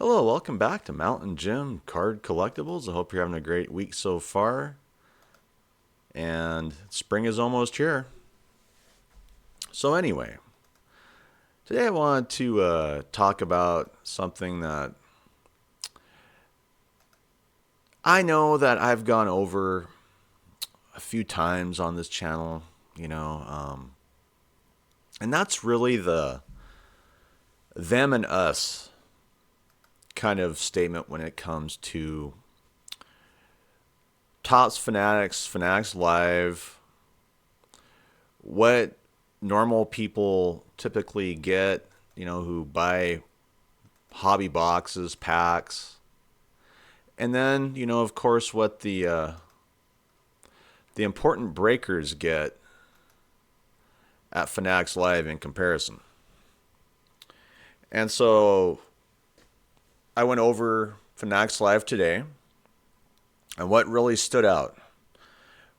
Hello, welcome back to Mountain Jim Card Collectibles. I hope you're having a great week so far. And spring is almost here. So, anyway, today I wanted to talk about something that I know that I've gone over a few times on this channel, and that's really the them and us kind of statement when it comes to Topps Fanatics Live, what normal people typically get, who buy hobby boxes, packs, and then, of course, what the important breakers get at Fanatics Live in comparison. And so I went over Fanatics Live today, and what really stood out?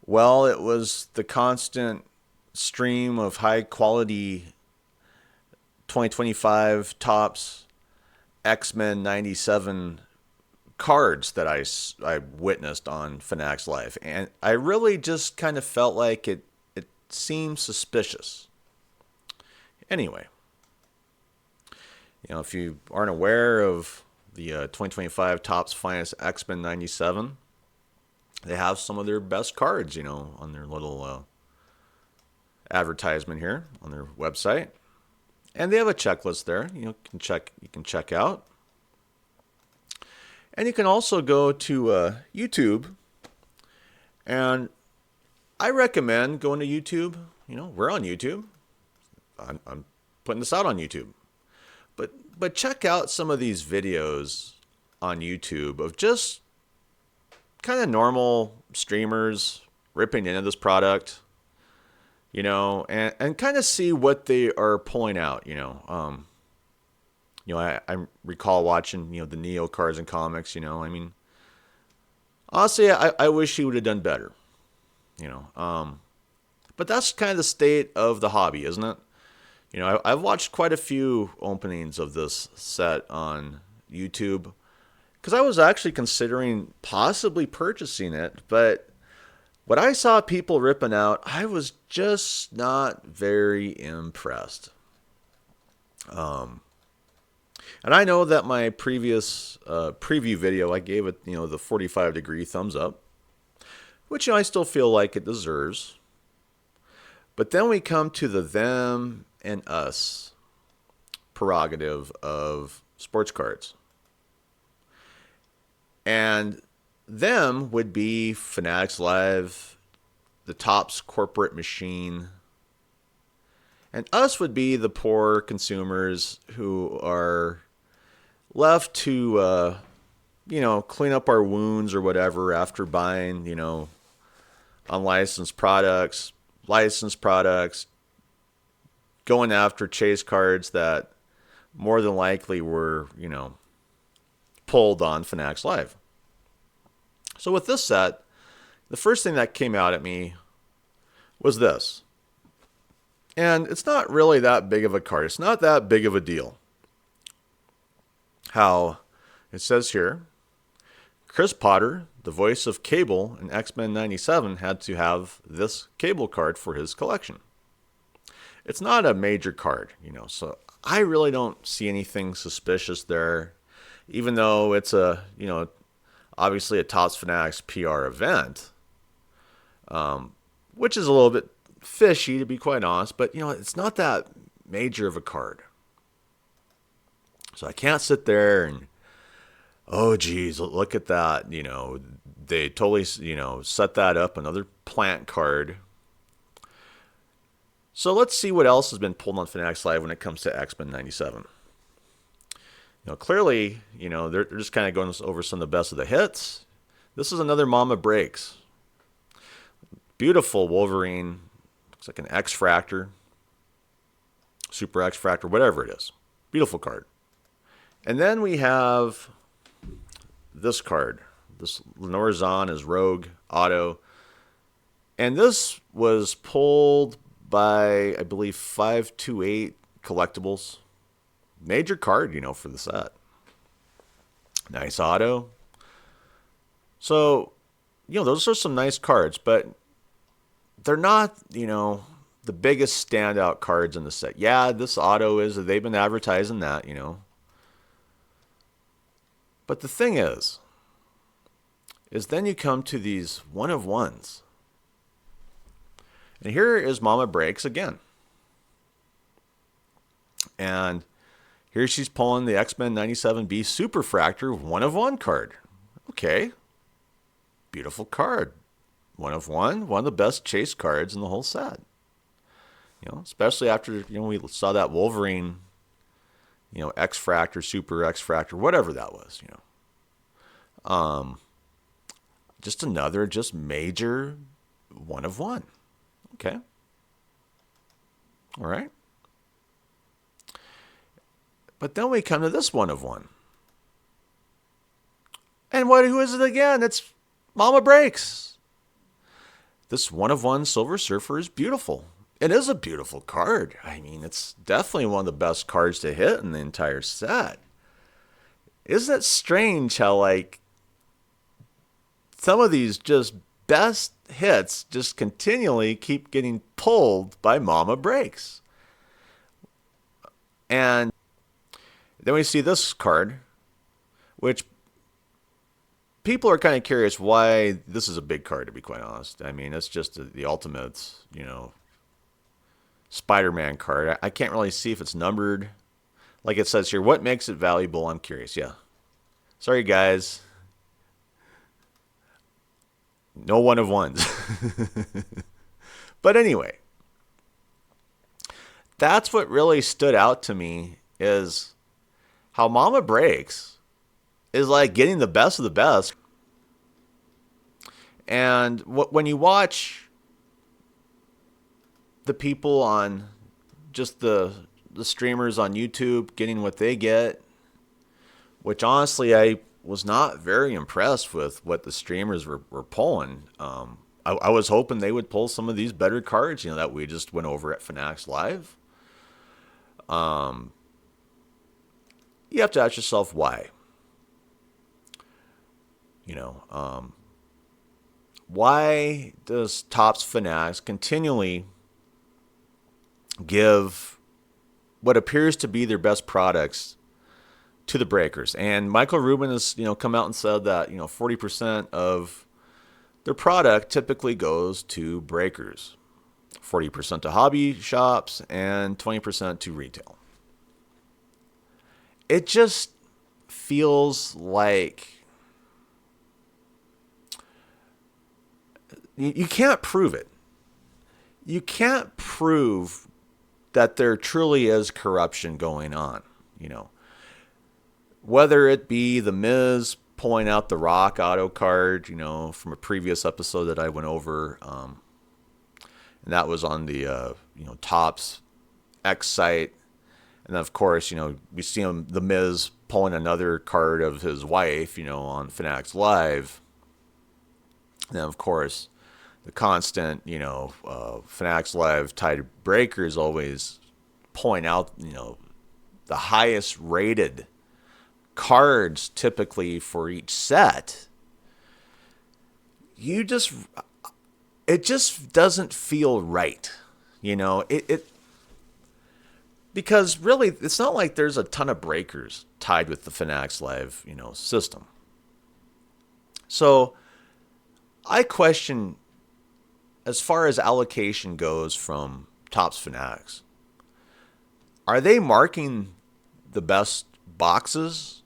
Well, it was the constant stream of high quality 2025 Topps X-Men 97 cards that I witnessed on Fanatics Live. And I really just kind of felt like it seemed suspicious. Anyway, if you aren't aware of the 2025 Topps Finest X-Men 97, they have some of their best cards, on their little advertisement here on their website. And they have a checklist there, you can check out. And you can also go to YouTube, and I recommend going to YouTube. We're on YouTube. I'm putting this out on YouTube. But check out some of these videos on YouTube of just kind of streamers ripping into this product, and kind of see what they are pulling out, I recall watching, the Neo cards and comics, honestly, I wish he would have done better, but that's kind of the state of the hobby, isn't it? I've watched quite a few openings of this set on YouTube because I was actually considering possibly purchasing it, but what I saw people ripping out, I was just not very impressed. And I know that my previous preview video, I gave it, the 45-degree thumbs up, which I still feel like it deserves. But then we come to the them and us prerogative of sports cards. And them would be Fanatics Live, the Topps corporate machine, and us would be the poor consumers who are left to, clean up our wounds or whatever after buying, unlicensed products, licensed products, going after chase cards that more than likely were, pulled on Fanatics Live. So with this set, the first thing that came out at me was this. And it's not really that big of a card. It's not that big of a deal. How it says here, Chris Potter, the voice of Cable in X-Men 97, had to have this Cable card for his collection. It's not a major card, so I really don't see anything suspicious there, even though it's obviously a Topps Fanatics PR event, which is a little bit fishy, to be quite honest, but it's not that major of a card. So I can't sit there and, oh geez, look at that, they totally, set that up, another plant card. So let's see what else has been pulled on Fanatics Live when it comes to X-Men 97. Clearly, they're just kind of going over some of the best of the hits. This is another Mama Breaks. Beautiful Wolverine. Looks like an X-Fractor. Super X-Fractor, whatever it is. Beautiful card. And then we have this card. This Lenore Zahn is Rogue Auto. And this was pulled by, I believe, 528 Collectibles. Major card, for the set. Nice auto. So, those are some nice cards, but they're not, the biggest standout cards in the set. Yeah, this auto is, they've been advertising that. But the thing is then you come to these one of ones. And here is Mama Breaks again. And here she's pulling the X-Men 97B Superfractor one of one card. Okay. Beautiful card. One of one of the best chase cards in the whole set. Especially after, we saw that Wolverine, X-Fractor, Super X-Fractor, whatever that was, Just another major one of one. Okay. All right. But then we come to this one of one. And who is it again? It's Mama Breaks. This one of one Silver Surfer is beautiful. It is a beautiful card. I mean, it's definitely one of the best cards to hit in the entire set. Isn't it strange how, some of these just best hits just continually keep getting pulled by Mama Breaks? And then we see this card, which people are kind of curious why this is a big card, to be quite honest. I mean, it's just the ultimate, Spider-Man card. I can't really see if it's numbered. Like it says here, what makes it valuable? I'm curious. Yeah. Sorry, guys. No one of ones. But anyway, that's what really stood out to me is how Mama Breaks is getting the best of the best. And when you watch the people on just the streamers on YouTube getting what they get, which honestly I was not very impressed with what the streamers were pulling. I was hoping they would pull some of these better cards, that we just went over at Fanatics Live. You have to ask yourself why. Why does Topps Fanatics continually give what appears to be their best products to the breakers? And Michael Rubin has, come out and said that, 40% of their product typically goes to breakers, 40% to hobby shops, and 20% to retail. It just feels like you can't prove it. You can't prove that there truly is corruption going on, Whether it be the Miz pulling out the Rock auto card, from a previous episode that I went over, and that was on the, Topps X site. And then, of course, we see the Miz pulling another card of his wife, on Fanatics Live. And then, of course, the constant, Fanatics Live tied breakers always point out, the highest rated cards typically for each set. It just doesn't feel right. Because really, it's not like there's a ton of breakers tied with the Fanatics Live, system. So I question, as far as allocation goes from Topps Fanatics, are they marking the best boxes?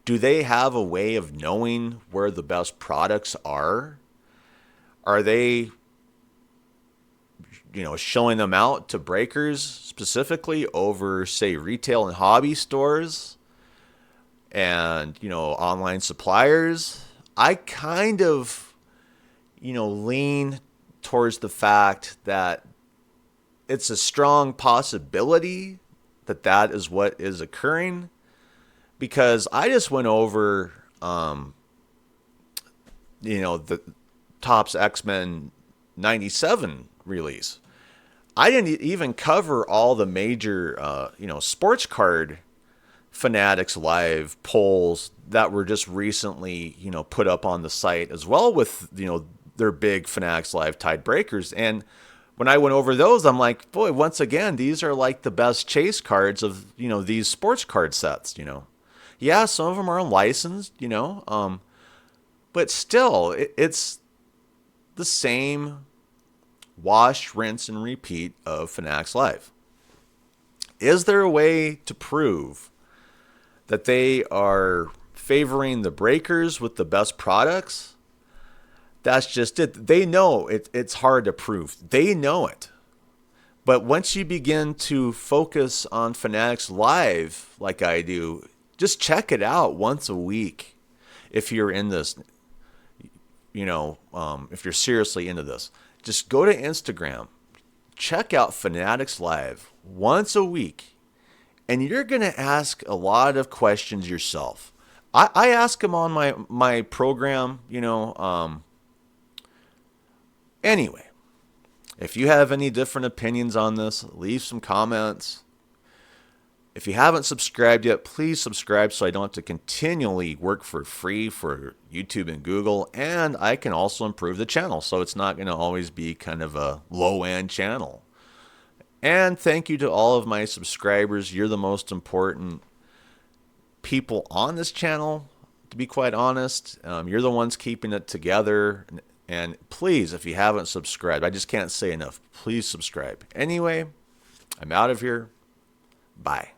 Do they have a way of knowing where the best products are? Are they, showing them out to breakers specifically over, say, retail and hobby stores and, online suppliers? I kind of, lean towards the fact that it's a strong possibility that is what is occurring, because I just went over, the Topps X-Men 97 release. I didn't even cover all the major, sports card Fanatics Live polls that were just recently, put up on the site, as well with, their big Fanatics Live Tide Breakers. And when I went over those, I'm like, boy, once again, these are like the best chase cards of, these sports card sets. Yeah, some of them are unlicensed, but still, it's the same wash, rinse, and repeat of Fanatics Live. Is there a way to prove that they are favoring the breakers with the best products? That's just it. They know it's hard to prove. They know it. But once you begin to focus on Fanatics Live like I do, just check it out once a week if you're in this, if you're seriously into this. Just go to Instagram, check out Fanatics Live once a week, and you're going to ask a lot of questions yourself. I ask them on my program, Anyway, if you have any different opinions on this, leave some comments. If you haven't subscribed yet, please subscribe so I don't have to continually work for free for YouTube and Google. And I can also improve the channel so it's not going to always be kind of a low-end channel. And thank you to all of my subscribers. You're the most important people on this channel, to be quite honest. You're the ones keeping it together. And please, if you haven't subscribed, I just can't say enough. Please subscribe. Anyway, I'm out of here. Bye.